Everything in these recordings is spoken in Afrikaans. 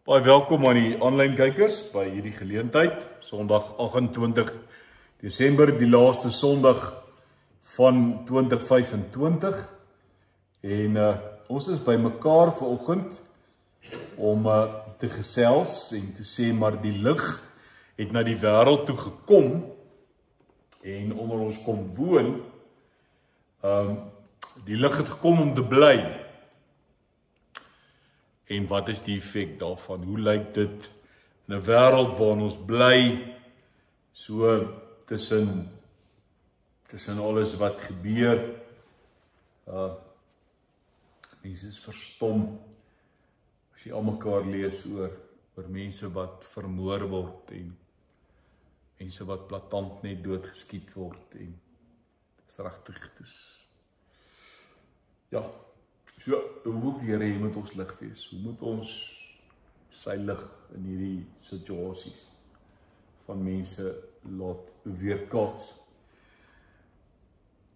Baie welkom aan die aanlyn kykers by hierdie geleentheid, Sondag 28 Desember, die laaste Sondag van 2025. En ons is by mekaar vanoggend om te gesels en te sê maar die lig het na die wêreld toe gekom en onder ons kom woon. Die lig het gekom om te bly. En wat is die effek daarvan? Hoe lyk dit in 'n wêreld waarin ons bly, so tussen alles wat gebeur? Mense is verstom as jy almekaar lees oor mense wat vermoor word en mense wat blaatant net doodgeskiet word en dis regtig, ja. So, hoe wil die Here hê moet ons lig wees? Hoe moet ons sy lig in hierdie situasies van mense laat weerkaats?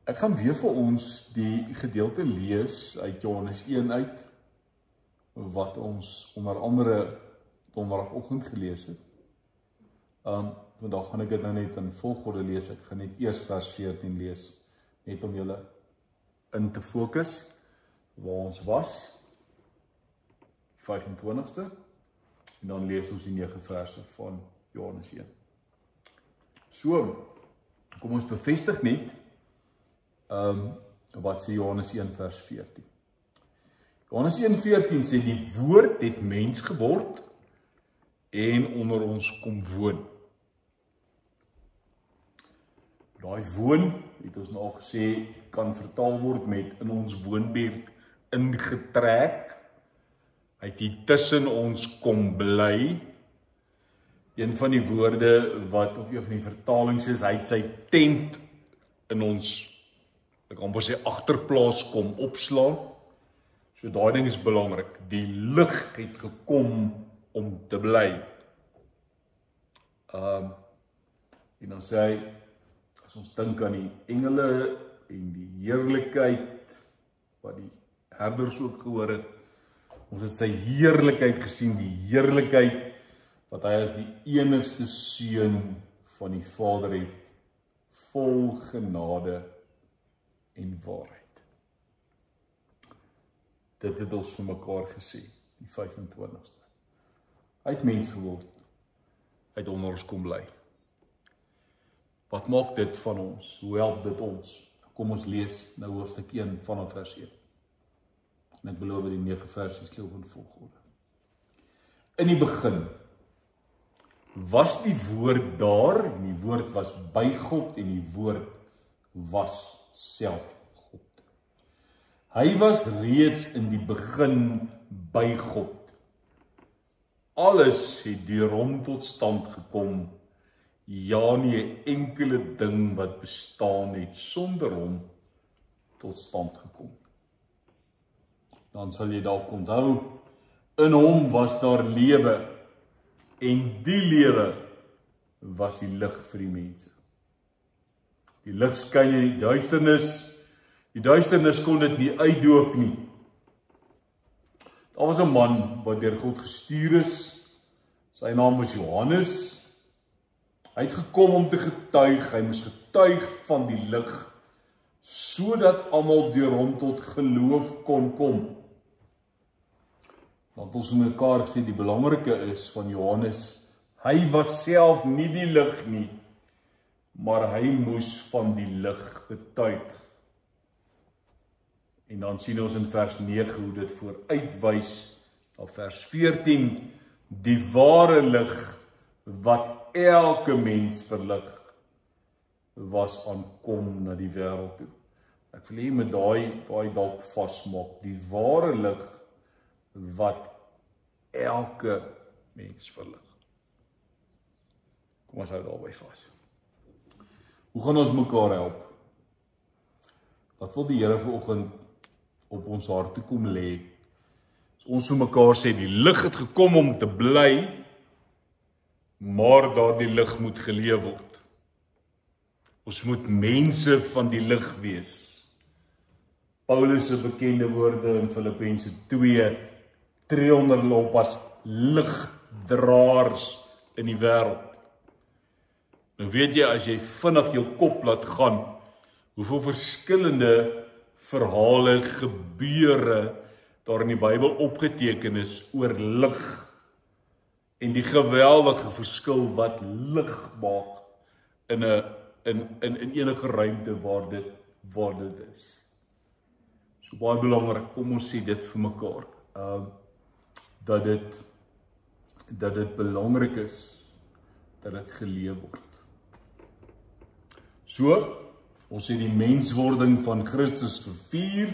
Ek gaan weer vir ons die gedeelte lees uit Johannes 1 uit, wat ons onder andere donderdagoggend gelees het. Vandag gaan ek dit nou net in volgorde lees. Ek gaan net eers vers 14 lees, net om julle in te fokus. Waar ons was, 25ste, en dan lees ons die 9 verse van Johannes 1. So, kom ons bevestig net, wat sê Johannes 1 vers 14. Johannes 1:14 sê, die woord het mens geword, en onder ons kom woon. Daai woon, het ons nou al gesê, kan vertaal word met in ons woonbuurt ingetrek, hy het hier tussen ons kom bly. Een van die woorde wat, of een van die vertalings is, hy het sy tent in ons, ek kan amper sê agterplaas kom opslaan. So daai ding is belangrik, die lig het gekom om te bly. En dan sê hy, as ons dink aan die engele en die heerlikheid, wat die herders ook gehoor het, ons het sy heerlikheid gesien, die heerlikheid wat hy as die enigste seun van die Vader het, vol genade en waarheid. Dit het ons vir mekaar gesê, die 25ste. Hy het mens geword, hy het onder ons kom bly. Wat maak dit van ons? Hoe help dit ons? Kom ons lees nou hoofstuk 1 vanaf vers 1. En ek beloof die 9 versies loop in volgorde. In die begin was die woord daar, en die woord was by God, en die woord was self God. Hy was reeds in die begin by God. Alles het deur hom tot stand gekom, ja, nie 'n enkele ding wat bestaan het sonder hom tot stand gekom. Dan sal jy dalk onthou, in hom was daar lewe, en die lewe was die lig vir die mense. Die lig skyn in die duisternis kon dit nie uitdoof nie. Daar was 'n man wat deur God gestuur is, sy naam was Johannes. Hy het gekom om te getuig, hy moes getuig van die lig, sodat almal deur hom tot geloof kon kom. Want ons het mekaar gesê, die belangrike is van Johannes, hy was self nie die lig nie, maar hy moes van die lig getuig. En dan sien ons in vers 9 hoe dit vooruitwys na vers 14, die ware lig wat elke mens verlig, was aankom na die wêreld toe. Ek wil hê met daai dalk vasmaak, die ware lig wat elke mens verlig. Kom ons hou daarby vas. Hoe gaan ons mekaar help? Wat wil die Here vanoggend op ons hart toe kom lê? Ons vir mekaar sê, die lig het gekom om te bly, maar daardie lig moet geleef word. Ons moet mense van die lig wees. Paulus se bekende woorde in Filippense 2, tree onder hulle op as ligdraers in die wêreld. Nou weet jy, as jy vinnig jou kop laat gaan, hoeveel verskillende verhale, gebeure daar in die Bybel opgeteken is oor lig en die geweldige verskil wat lig maak in enige ruimte waar dit is. So baie belangrik, kom ons sê dit vir mekaar, dat dit belangrik is dat dit geleef word. So, ons het die menswording van Christus gevier.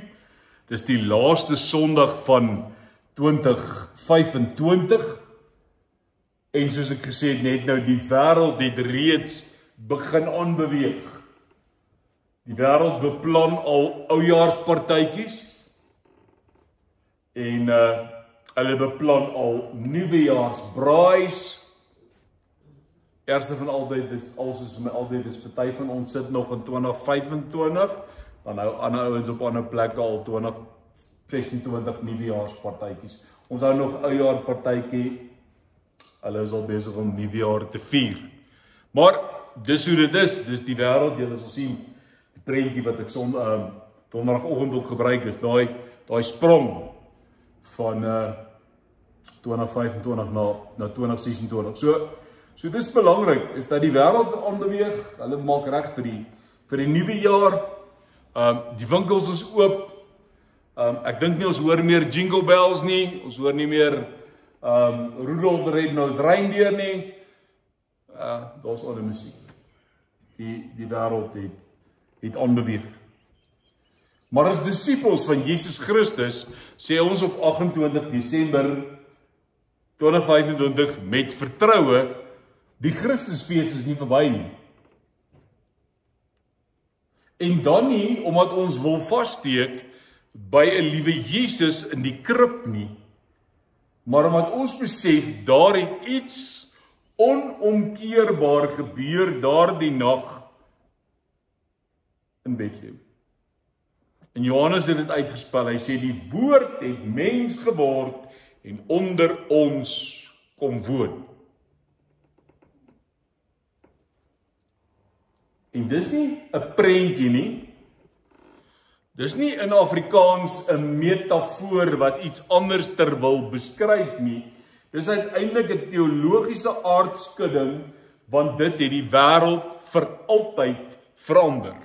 Dis die laaste Sondag van 2025. En soos ek gesê het net nou, die wêreld het reeds begin aanbeweeg. Die wêreld beplan al oujaarspartytjies. En hulle beplan al nuwejaarsbraais. Eerste van altyd is, party van ons sit nog in 2025, dan nou ander ouens op ander plekke al 2026 nuwejaarspartytjies. Ons hou nog oujaarpartytjie, hulle is al besig om nuwejaar te vier. Maar dis hoe dit is, dis die wêreld, julle sal sien, die prentjie wat ek donderdagoggend ook gebruik is, daai sprong van 2025 na 2026. So dis belangrik, is dat die wêreld aanbeweeg, hulle maak reg vir die nuwe jaar, die winkels is oop, ek dink nie ons hoor meer jingle bells nie, ons hoor nie meer Rudolph the Red-Nosed Reindeer nie, daar's ander musiek. Die wêreld het aanbeweeg. Maar as disippels van Jesus Christus, sê ons op 28 Desember 2025 met vertroue, die Christusfees is nie verby nie. En dan nie, omdat ons wil vassteek by 'n liewe Jesus in die krib nie, maar omdat ons besef, daar het iets onomkeerbaar gebeur daardie nag in Bethlehem. En Johannes het dit uitgespel, hy sê, die woord het mens geword en onder ons kom woon. En dis nie 'n prentjie nie. Dis nie in Afrikaans 'n metafoor wat iets anders ter wil beskryf nie. Dis uiteindelik 'n teologiese aardskudding, want dit het die wêreld vir altyd verander.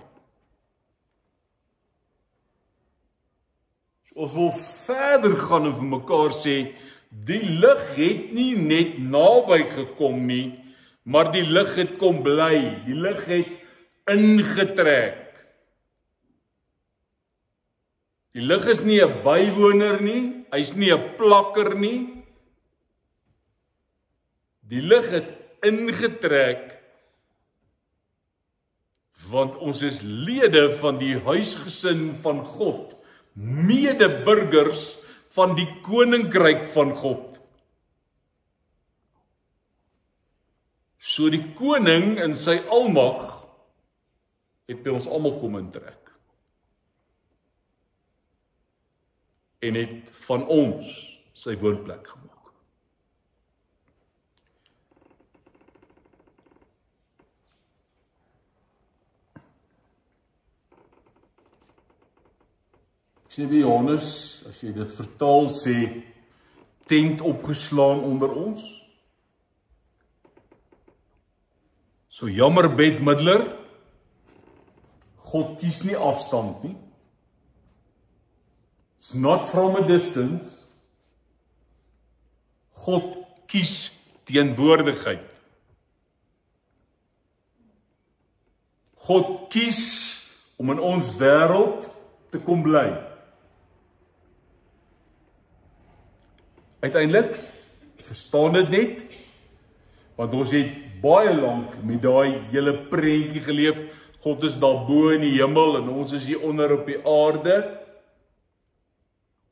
So, ons wil verder gaan en vir mekaar sê, die lig het nie net naby gekom nie, maar die lig het kom bly. Die lig het ingetrek. Die lig is nie 'n bywoner nie, hy's nie 'n plakker nie. Die lig het ingetrek, want ons is lede van die huisgesin van God, medeburgers van die koninkryk van God. So die koning in sy almag het by ons almal kom intrek. En het van ons sy woonplek gemaak. Ek sê by Johannes, as jy dit vertaal, sê tent opgeslaan onder ons. So jammer bedmiddler, God kies nie afstand nie. It's not from a distance. God kies teenwoordigheid. God kies om in ons wêreld te kom bly. Uiteindelik, verstaan dit net, want ons het baie lank met daai hele prentjie geleef, God is daarbo in die hemel en ons is hier onder op die aarde.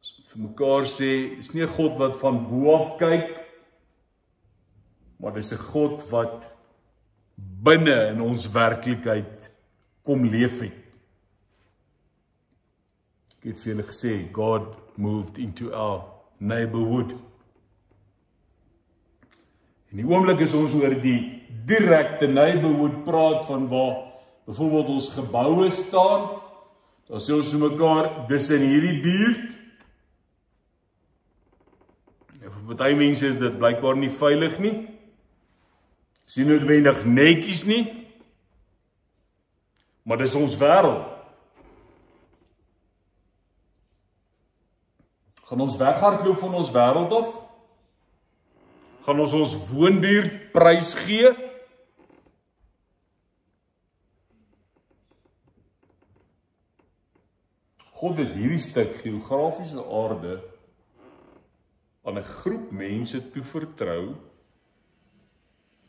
As ons vir mekaar sê, dis nie 'n God wat van bo af kyk, maar dis 'n God wat binne in ons werklikheid kom leef het. Ek het vir julle gesê, God moved into our neighborhood. En die oomblik is ons oor die direkte neighborhood praat van waar byvoorbeeld ons geboue staan, dan sê ons vir mekaar, dis in hierdie buurt. En vir baie mense is dit blykbaar nie veilig nie. Is nie noodwendig netjies nie, maar dis ons wêreld. Gaan ons weghardloop van ons wêreld af? Gaan ons woonbuurt prys gee? God het hierdie stuk geografiese aarde aan 'n groep mense toevertrou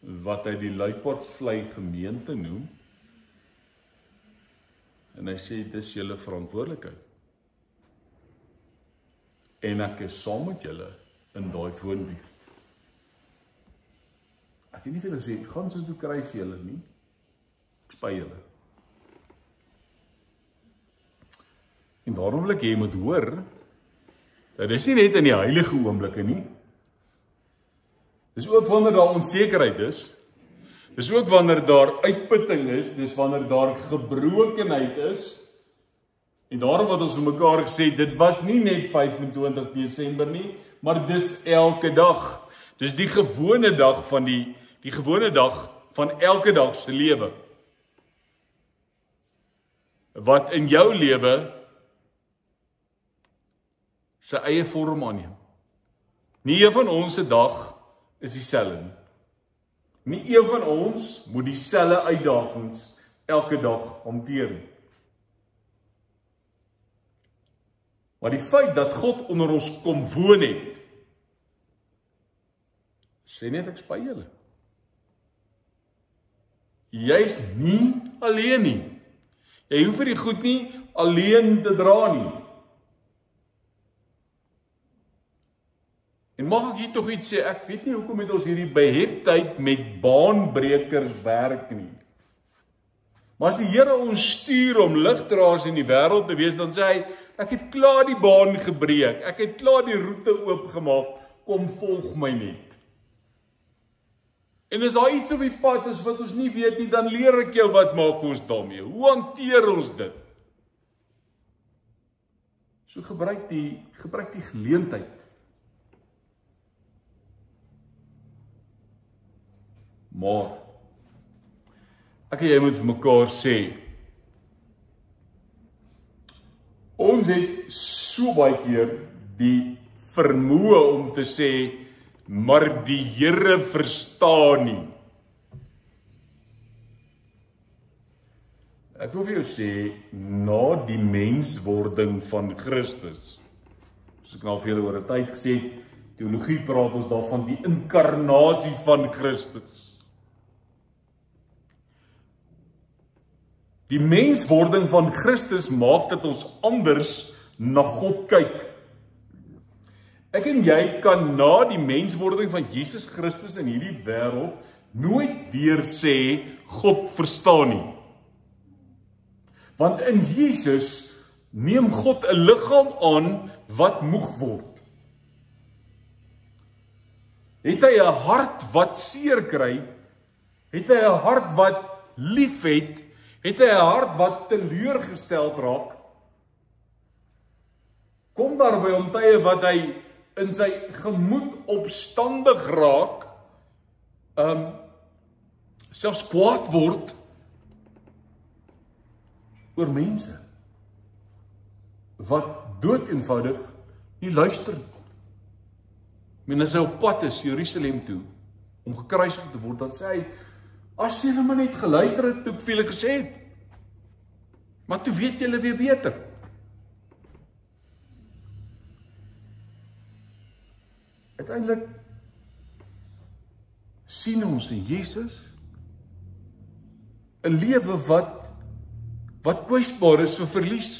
wat hy die Luiperdvlei gemeente noem. En hy sê, dis julle verantwoordelikheid. En ek is saam met julle in daai woonbuurt. Ek het nie vir hulle sê, gaan so toe kry vir julle nie. Ek spy julle. En daarom wil ek jy moet hoor, dat dis nie net in die heilige oomblikke nie. Dis ook wanneer daar onsekerheid is. Dis ook wanneer daar uitputting is. Dis wanneer daar gebrokenheid is. En daarom wat ons vir mekaar gesê, dit was nie net 25 Desember nie, maar dis elke dag. Dis die gewone dag van die gewone dag van elke dag se lewe. Wat in jou lewe sy eie vorm aanneem. Nie een van ons se dag is dieselfde nie. Nie een van ons moet dieselfde uitdagings elke dag hanteer nie. Maar die feit dat God onder ons kom woon het, sê net ek spy julle. Jy is nie alleen nie. Jy hoef die goed nie alleen te dra nie. En mag ek hier tog iets sê, ek weet nie hoekom het ons hierdie beheptheid met baanbrekers werk nie. Maar as die Here ons stuur om ligdraers in die wêreld te wees, dan sê hy, ek het klaar die baan gebreek, ek het klaar die roete oopgemaak, kom volg my net. En as daar iets op die pad is wat ons nie weet nie, dan leer ek jou wat maak ons daarmee. Hoe hanteer ons dit? So gebruik die geleentheid. Maar ek en jy moet vir mekaar sê, ons het so baie keer die vermoë om te sê, maar die Here verstaan nie. Ek wil vir jou sê, na die menswording van Christus, soos ek nou vir julle oor 'n tyd gesê het, teologie praat ons daarvan die inkarnasie van Christus. Die menswording van Christus maak dat ons anders na God kyk. Ek en jy kan na die menswording van Jesus Christus in hierdie wêreld nooit weer sê God verstaan nie. Want in Jesus neem God 'n liggaam aan wat moeg word. Het hy 'n hart wat seer kry? Het hy 'n hart wat lief het? Het hy 'n hart wat teleurgesteld raak? Kom daar by hom tye wat hy in sy gemoed opstandig raak, selfs kwaad word oor mense wat dood eenvoudig nie luister nie. En as hy op pad is Jerusalem toe om gekruisig te word, dan sê hy, as julle maar net geluister het, toe ek vir julle gesê het, maar toe weet julle weer beter. Uiteindelik sien ons in Jesus 'n lewe wat kwesbaar is vir verlies.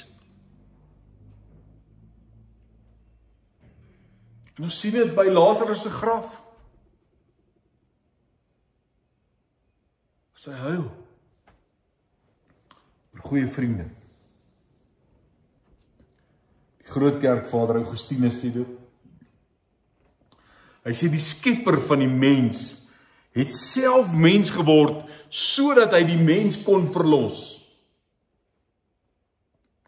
En ons sien dit by Lazarus se graf. Sy huil oor goeie vriende. Die groot kerkvader Augustinus sê dit. Hy sê die skepper van die mens het self mens geword, sodat hy die mens kon verlos.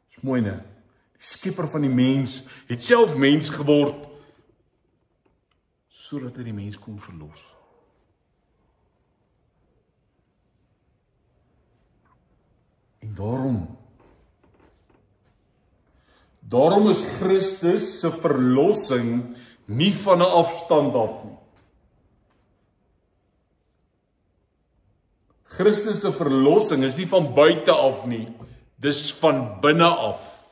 Dis mooi, né? Die skepper van die mens het self mens geword, sodat hy die mens kon verlos. En daarom is Christus se verlossing nie van 'n afstand af nie. Christus se verlossing is nie van buite af nie, dis van binne af.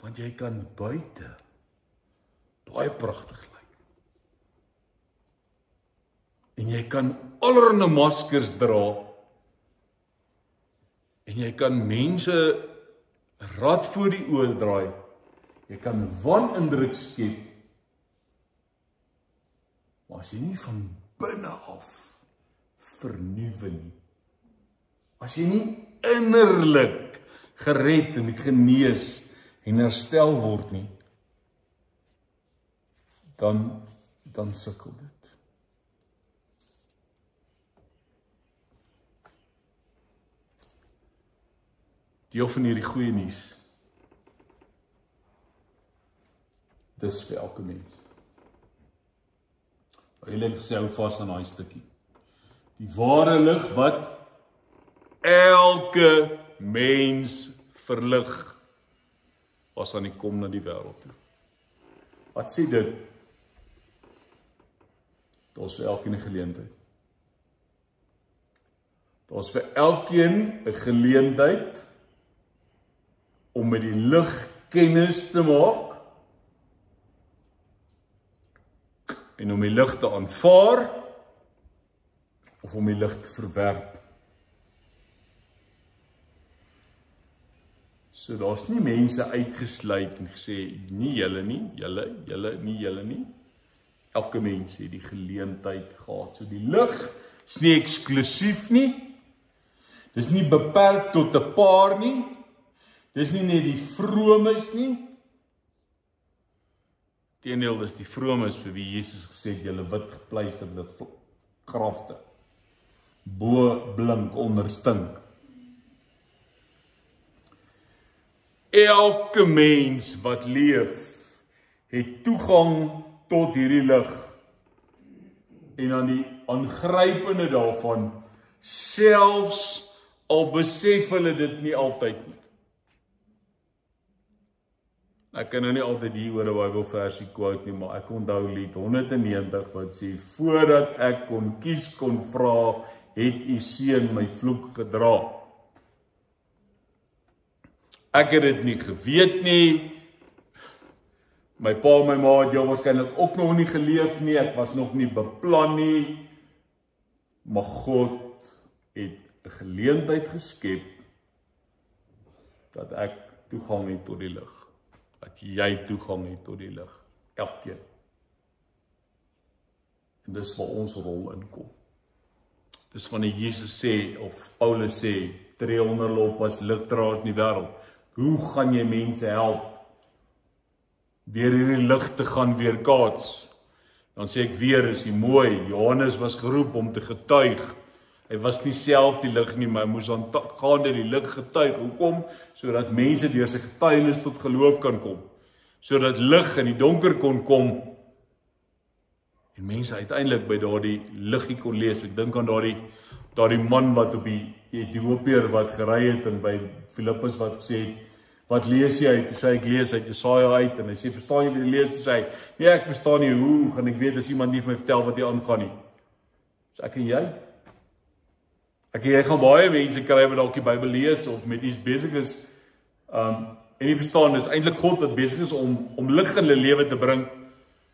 Want jy kan buite baie pragtig lyk. En jy kan allerlei maskers dra. En jy kan mense rad voor die oë draai. Jy kan wanindruk skep. Maar as jy nie van binne af vernuwe nie, as jy nie innerlik gered en genees en herstel word nie, dan sukkel dit. Deel van hierdie goeie nuus, dis vir elke mens. Julle sê hou vas aan daai stukkie. Die ware lig wat elke mens verlig, as aan die kom na die wêreld toe. Wat sê dit? Daar's vir elkeen 'n geleentheid. Daar's vir elkeen 'n geleentheid om met die lig kennis te maak en om die lig te aanvaar of om die lig te verwerp. So daar's nie mense uitgesluit en gesê nie julle nie, julle nie. Elke mens het die geleentheid gehad. So die lig is nie eksklusief nie. Dis nie beperk tot 'n paar nie. Dis nie net die vromes nie. Teendeel, dis die vromes vir wie Jesus gesê het, julle wit gepleisterde grafte, bo blink onder stink. Elke mens wat leef, het toegang tot hierdie lig. En dan die aangrypende daarvan, selfs al besef hulle dit nie altyd nie. Ek kan nou nie altyd hier oor 'n Bybelversie quote nie, maar ek onthou lied 190 wat sê, voordat ek kon kies kon vra, het u seun my vloek gedra. Ek het dit nie geweet nie. My pa en my ma het jou waarskynlik ook nog nie geleef nie, ek was nog nie beplan nie. Maar God het 'n geleentheid geskep dat ek toegang het tot die lig. Dat jy toegang het tot die lig. Elkeen. En dis waar ons rol inkom. Dis wanneer Jesus sê, of Paulus sê, tree onder hulle op as ligdraers in die wêreld. Hoe gaan jy mense help? Deur hierdie lig te gaan weerkaats. Dan sê ek weer, is die mooi, Johannes was geroep om te getuig. Hy was nie self die lig nie, maar hy moes gaan deur die lig getuig. Hoekom? Sodat mense deur sy getuienis tot geloof kan kom. Sodat lig in die donker kon kom. En mense uiteindelik by daardie liggie kon lees. Ek dink aan daardie man wat op die Ethiopiër wat gery het en by Filippus wat gesê het, wat lees jy? Toe sê ek lees uit Jesaja uit en hy sê, verstaan jy wat jy lees? Toe sê hy, nee, ek verstaan nie, hoe gaan ek weet as iemand nie vir my vertel wat hier aangaan nie? Dis ek en jy. Ek en jy gaan baie mense kry wat dalk die Bybel lees of met iets besig is en nie verstaan, dis eintlik God wat besig is om lig in hulle lewe te bring.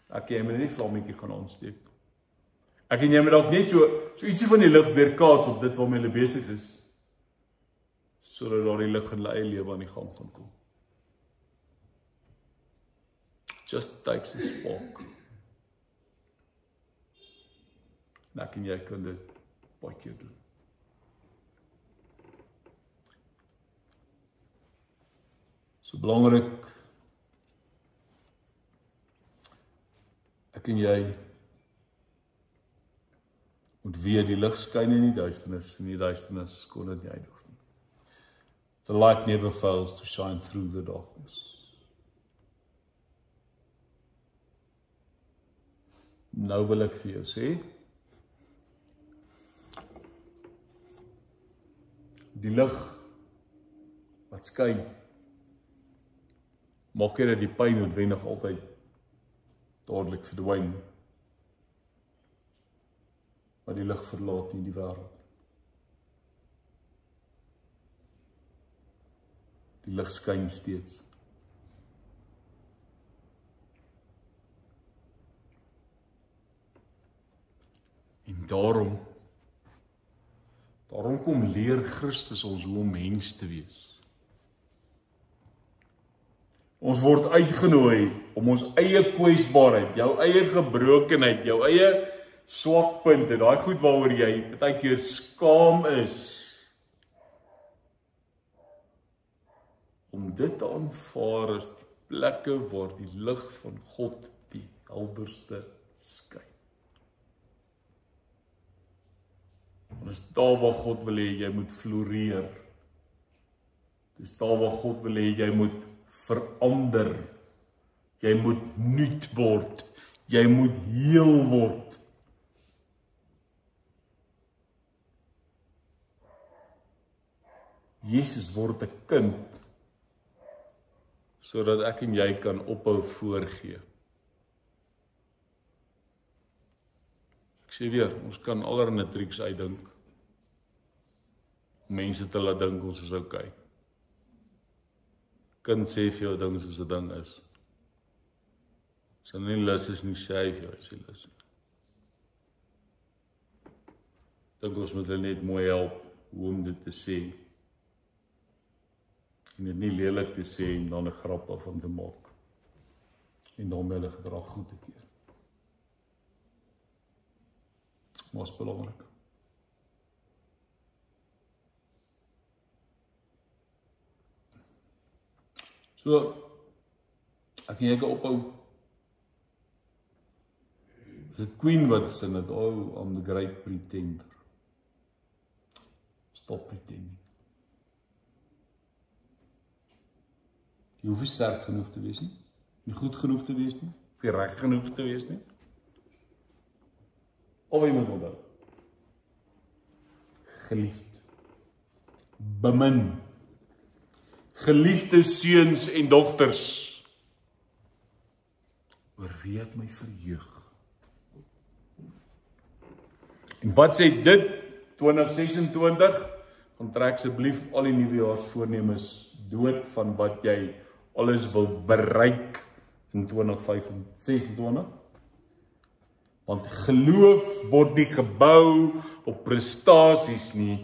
Ek en jy moet nie vlammetjie gaan aansteek. Ek en jy moet dalk net so ietsie van die lig weerkaats op dit waarmee hulle besig is, sodat daar die lig in hulle eie lewe aan die gang kan kom. Just takes a spark. En ek en jy kan dit baie keer doen. So belangrik Ek en jy moet weer die lig skyn in die duisternis kon dit nie uitdoen nie. The light never fails to shine through the darkness. Nou wil ek vir jou sê, die lig wat skyn, maak jy dat die pyn noodwendig altyd dadelik verdwyn, maar die lig verlaat nie die wêreld. Die lig skyn steeds. En daarom kom leer Christus ons hoe om mens te wees. Ons word uitgenooi om ons eie kwesbaarheid, jou eie gebrokenheid, jou eie swakpunte, daai goed waaroor jy baie keer skaam is, om dit te aanvaar as die plekke waar die lig van God die helderste skyn. En dis daar waar God wil hê jy moet floreer. Dis daar waar God wil hê jy moet verander. Jy moet nuut word. Jy moet heel word. Jesus word 'n kind sodat ek en jy kan ophou voorgee. Ek sê weer, ons kan allerlei triks uitdink om mense te laat dink ons is okay. Kind sê vir jou ding soos 'n ding is. As hy nie lus is nie, sê hy vir jou, hy sê lus. Dink ons moet hulle net mooi help hoe om dit te sê. En dit nie lelik te sê en dan 'n grap daarvan te maak. En dan hulle gedrag goed te keer. Maar is belangrik. So, ek en jy kan ophou. Is dit Queen wat gesing het, oh, I'm the great pretender. Stop pretending. Jy hoef nie sterk genoeg te wees nie, nie goed genoeg te wees nie, of nie reg genoeg te wees nie. Of jy moet onthou. Geliefd. Bemin. Geliefde seuns en dogters. Oor wie ek my verheug. En wat sê dit 2026? Gaan trek asseblief al die nuwejaarsvoornemens dood van wat jy alles wil bereik in 2026. Want geloof word nie gebou op prestasies nie,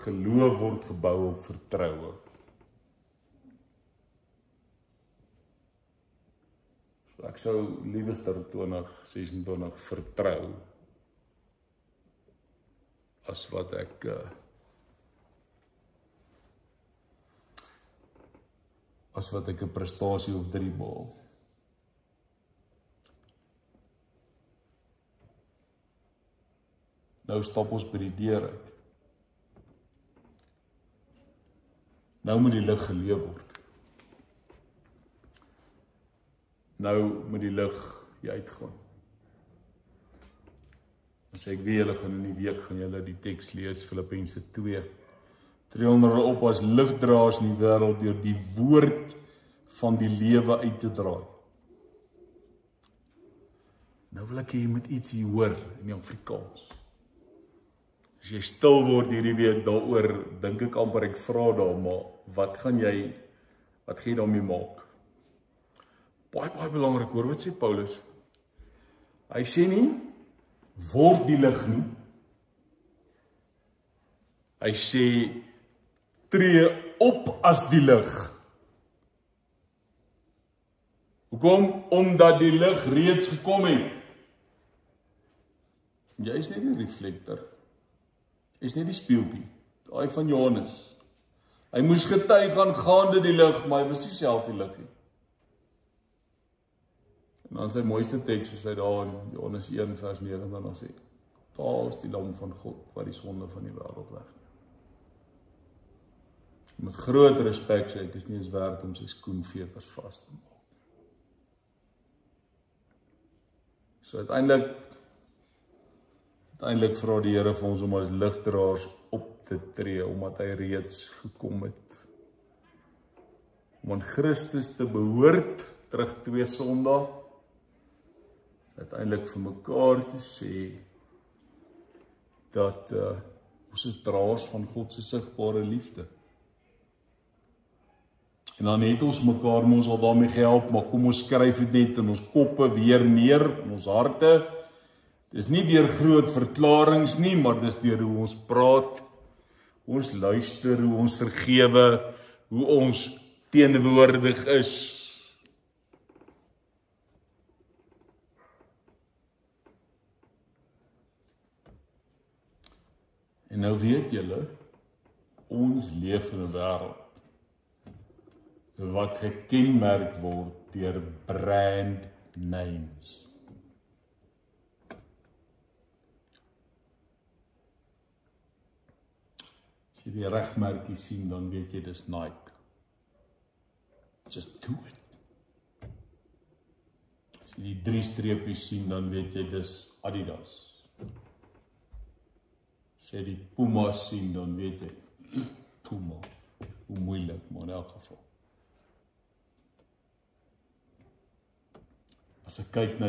geloof word gebou op vertroue. So ek sou liewester 2026 vertrou as wat ek as wat ek 'n prestasie of 3 behaal. Nou stap ons by die deur uit. Nou moet die lig geleef word. Nou moet die lig hier uitgaan. As ek weet julle gaan in die week gaan julle die teks lees, Filippense 2. Tree onder op as ligdraers in die wêreld deur die woord van die lewe uit te draai. Nou wil ek hê jy moet iets hier hoor in die Afrikaans. As jy stil word hierdie week daaroor, dink ek amper ek vra daar, maar wat gaan jy daarmee maak? Baie belangrik hoor, wat sê Paulus? Hy sê nie, word die lig nie. Hy sê, tree op as die lig. Hoekom? Omdat die lig reeds gekom het. Jy is net die reflektor. Jy is net die spieeltjie. Daai van Johannes. Hy moes getuig aangaande die lig, maar hy was nie self die lig nie. En dan sy mooiste teks is hy daar in Johannes 1 vers 9 dan sê, daar is die lam van God wat die sonde van die wêreld wegneem. Met groot respek sê ek is nie eens werd om sy skoenveters vas te maak. So uiteindelik vra die Here vir ons om as ligdraers op te tree, omdat hy reeds gekom het. Om aan Christus te behoort, terug 2 Sondae, uiteindelik vir mekaar te sê, dat ons is draers van God se sigbare liefde. En dan het ons mekaar ons al daarmee gehelp, maar kom ons skryf dit net in ons koppe weer neer, in ons harte. Dis nie deur groot verklarings nie, maar dis deur hoe ons praat, hoe ons luister, hoe ons vergewe, hoe ons teenwoordig is. En nou weet julle, ons leef in 'n wêreld wat gekenmerk word deur brand names. As jy die regmerkie sien, dan weet jy dis Nike. Just do it. As jy die 3 streepies sien, dan weet jy dis Adidas. As jy die Puma sien, dan weet jy Puma. Hoe moeilik, maar in elk geval. As ek kyk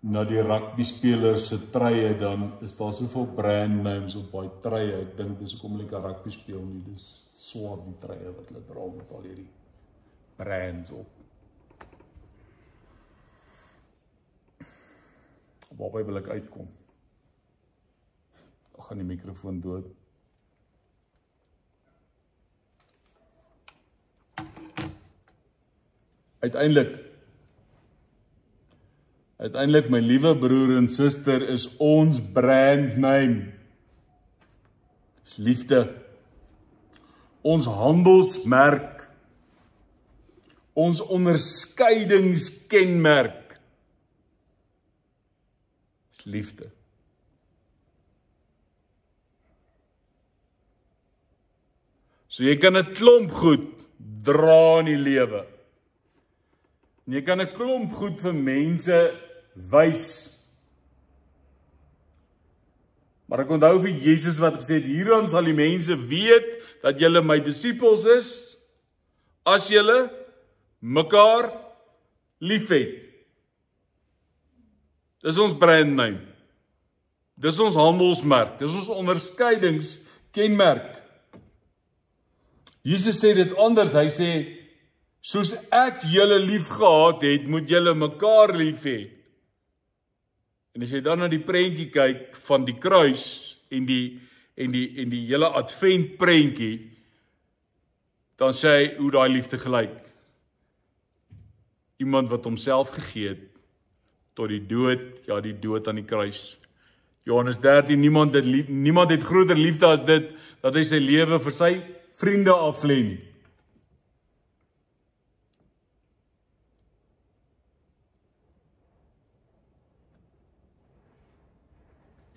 na die rugby spelers se treye, dan is daar soveel brand names op baie treye. Ek dink dis hoekom hulle nie rugby speel nie. Dis swaar die treye wat hulle dra met al hierdie brands op. Waarby wil ek uitkom? Ek gaan die mikrofoon dood. Uiteindelik, my liewe broer en suster, is ons brand name. Dis liefde. Ons handelsmerk. Ons onderskeidingskenmerk. Dis liefde. So jy kan 'n klomp goed dra in die lewe. En jy kan 'n klomp goed vir mense wys. Maar ek onthou vir Jesus wat gesê het, hieraan sal die mense weet dat julle my disippels is, as julle mekaar liefhet. Dis ons brand name. Dis ons handelsmerk. Dis ons onderskeidingskenmerk. Jesus sê dit anders. Hy sê, soos ek julle lief gehad het, moet julle mekaar lief hê. En as jy dan na die prentjie kyk van die kruis en die hele advent prentjie, dan sê hy hoe daai liefde gelyk. Iemand wat homself gegee het tot die dood, ja die dood aan die kruis. Johannes 13, niemand het groter liefde as dit, dat hy sy lewe vir sy vriende aflê nie.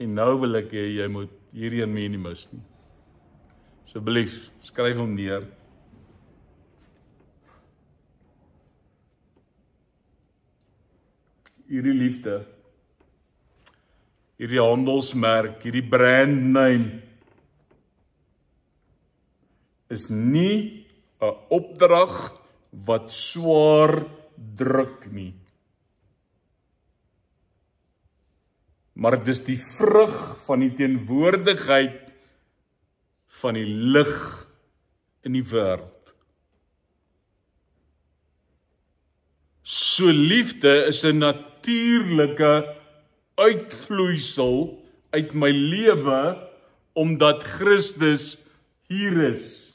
En nou wil ek hê jy moet hierdie een nie mis nie. Asseblief, skryf hom neer. Hierdie liefde, hierdie handelsmerk, hierdie brand name, is nie 'n opdrag wat swaar druk nie. Maar dit is die vrug van die teenwoordigheid van die lig in die wêreld. So liefde is 'n natuurlike uitvloeisel uit my lewe, omdat Christus hier is.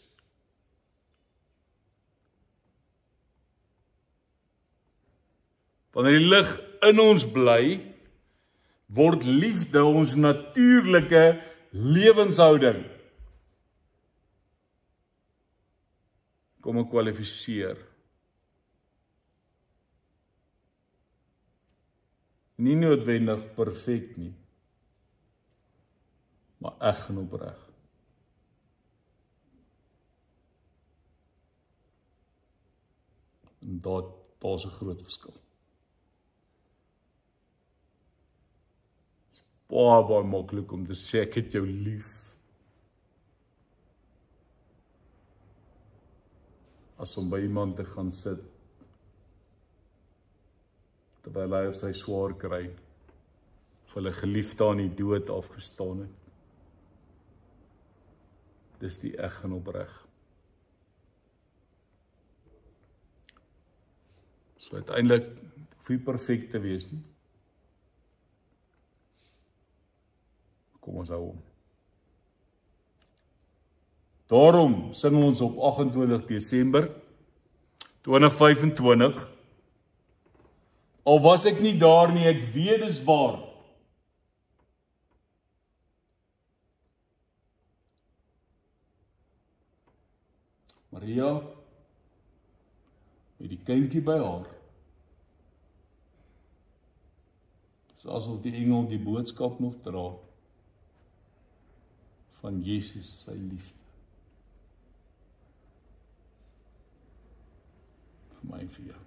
Wanneer die lig in ons bly, word liefde ons natuurlike lewenshouding. Kom ek kwalifiseer. Nie noodwendig perfek nie, maar eg en opreg. En daar's 'n groot verskil. Dit is baie maklik om te sê ek het jou lief, as om by iemand te gaan sit, terwyl hy of sy swaar kry, of hulle geliefde aan die dood afgestaan het. Dis die eg en opreg. So uiteindelik hoef nie perfek te wees nie. Kom ons hou hom. Daarom sing ons op 28 Desember 2025. Al was ek nie daar nie, ek weet dis waar. Maria, met die kindjie by haar. Dis asof die engel die boodskap nog dra van Jesus sy liefde. Vir my en vir jou.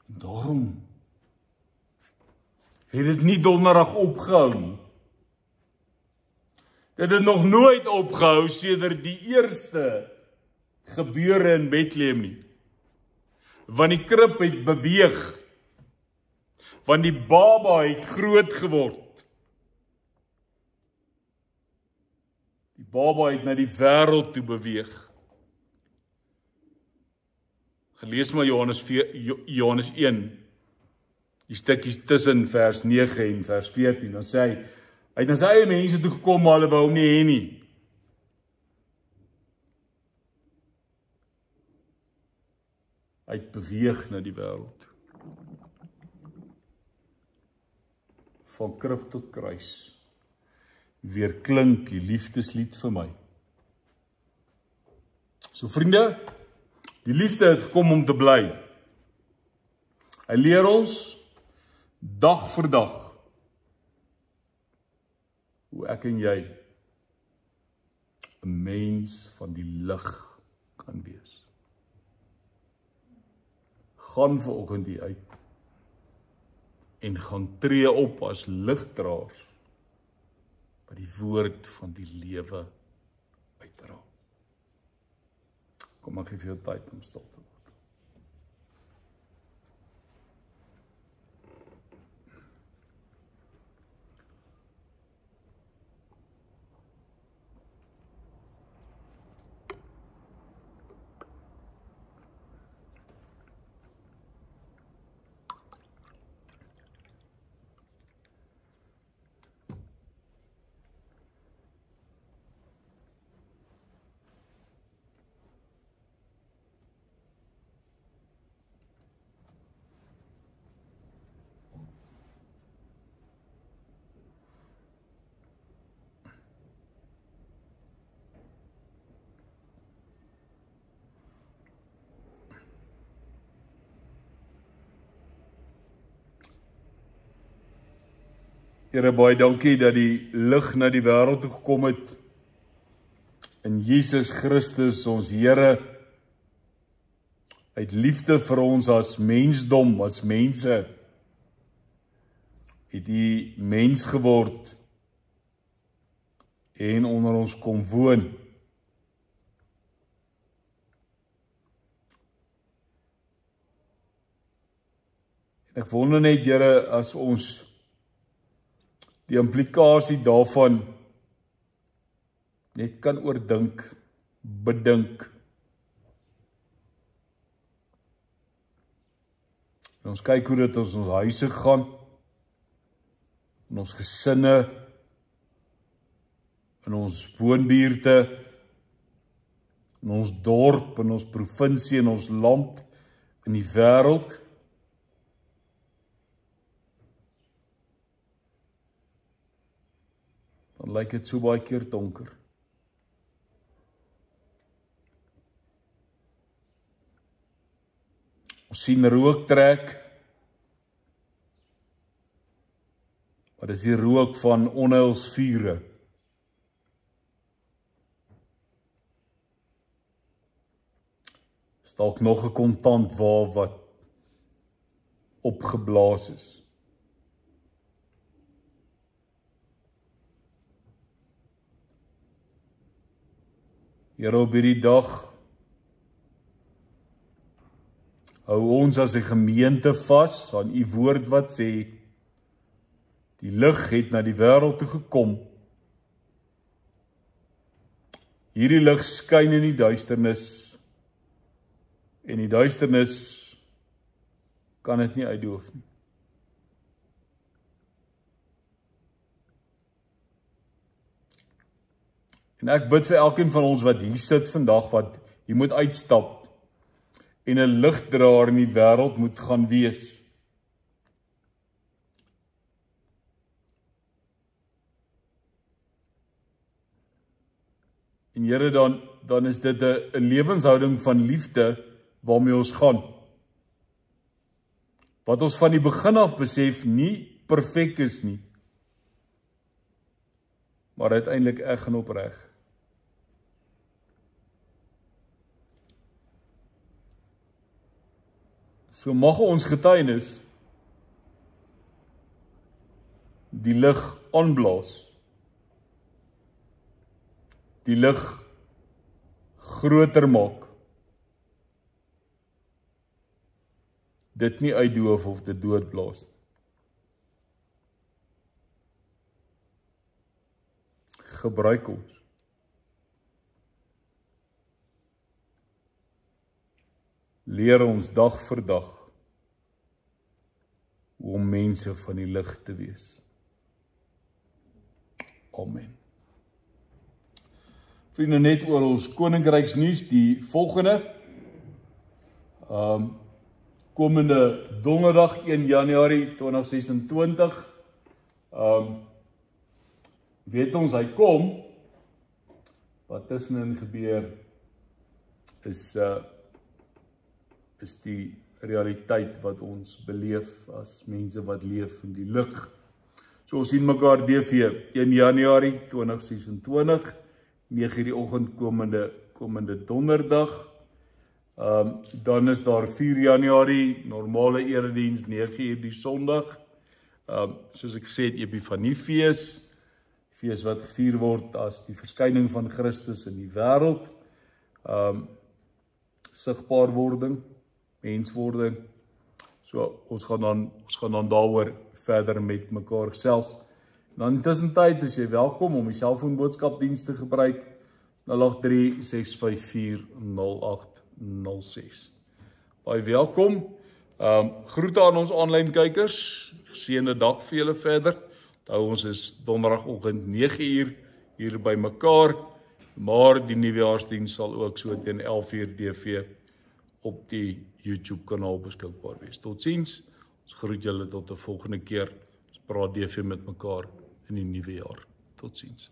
En daarom het dit nie donderdag opgehou nie. Dit het nog nooit opgehou sedert die eerste gebeure in Bethlehem nie. Want die krib het beweeg. Want die baba het groot geword. Die baba het na die wêreld toe beweeg. Gelees maar Johannes 1, die stukkies tussen vers 9 en vers 14, dan sê hy het na sy eie mense toe gekom, maar hulle wou hom nie hê nie. Hy het beweeg na die wêreld. Van krib tot kruis. Weer klink die liefdeslied vir my. So vriende, die liefde het gekom om te bly. Hy leer ons dag vir dag hoe ek en jy 'n mens van die lig kan wees. Gaan vanoggend hier uit en gaan tree op as ligdraers wat die woord van die lewe uitdra. Kom ek gee vir jou tyd om stil te word. Here, baie dankie dat die lig na die wêreld toe gekom het in Jesus Christus, ons Here, uit liefde vir ons as mensdom, as mense, het hy mens geword en onder ons kom woon. En ek wonder net, Here, as ons die implikasie daarvan net kan oordink, bedink. En ons kyk hoe dit ons huise gaan, in ons gesinne, in ons woonbuurte, in ons dorp, in ons provinsie, in ons land, in die wêreld. Dan lyk dit so baie keer donker. Ons sien rook trek. Maar dis die rook van onheilsvure. Is dalk nog 'n kontant wat opgeblaas is. Here, op hierdie dag hou ons as 'n gemeente vas aan u woord wat sê, die lig het na die wêreld toe gekom. Hierdie lig skyn in die duisternis, en die duisternis kan dit nie uitdoof nie. En ek bid vir elkeen van ons wat hier sit vandag, wat hier moet uitstap, en 'n ligdraer in die wêreld moet gaan wees. En Here, dan is dit 'n lewenshouding van liefde waarmee ons gaan. Wat ons van die begin af besef nie perfek is nie, maar uiteindelik eg en opreg. So mag ons getuienis die lig aanblaas, die lig groter maak, dit nie uitdoof of dit doodblaas. Gebruik ons. Leer ons dag vir dag hoe om mense van die lig te wees. Amen. Vriende, net oor ons koninkryksnuus, die volgende. Komende donderdag 1 Januarie 2026. Weet ons hy kom. Wat tussenin gebeur is die realiteit wat ons beleef as mense wat leef in die lig. So ons sien mekaar DV 1 Januarie 2026, 9:00 die oggend komende donderdag. Dan is daar 4 Januarie, normale erediens, 9:00 die Sondag. Soos ek gesê het, Epifaniefees, fees wat gevier word as die verskyning van Christus in die wêreld. Sigbaarwording, menswording. So ons gaan dan daaroor verder met mekaar gesels. Dan intussentyd is jy welkom om die selfoonboodskapdiens te gebruik 083-654-0806. Baie welkom. Groete aan ons aanlyn kykers. Geseënde dag vir julle verder. Onthou, ons is donderdagoggend 9:00 hier by mekaar, maar die nuwejaarsdiens sal ook so teen 11:00 DV op die YouTube kanaal beskikbaar wees. Totsiens. Ons groet julle tot 'n volgende keer. Ons praat DV met mekaar in die nuwe jaar. Totsiens.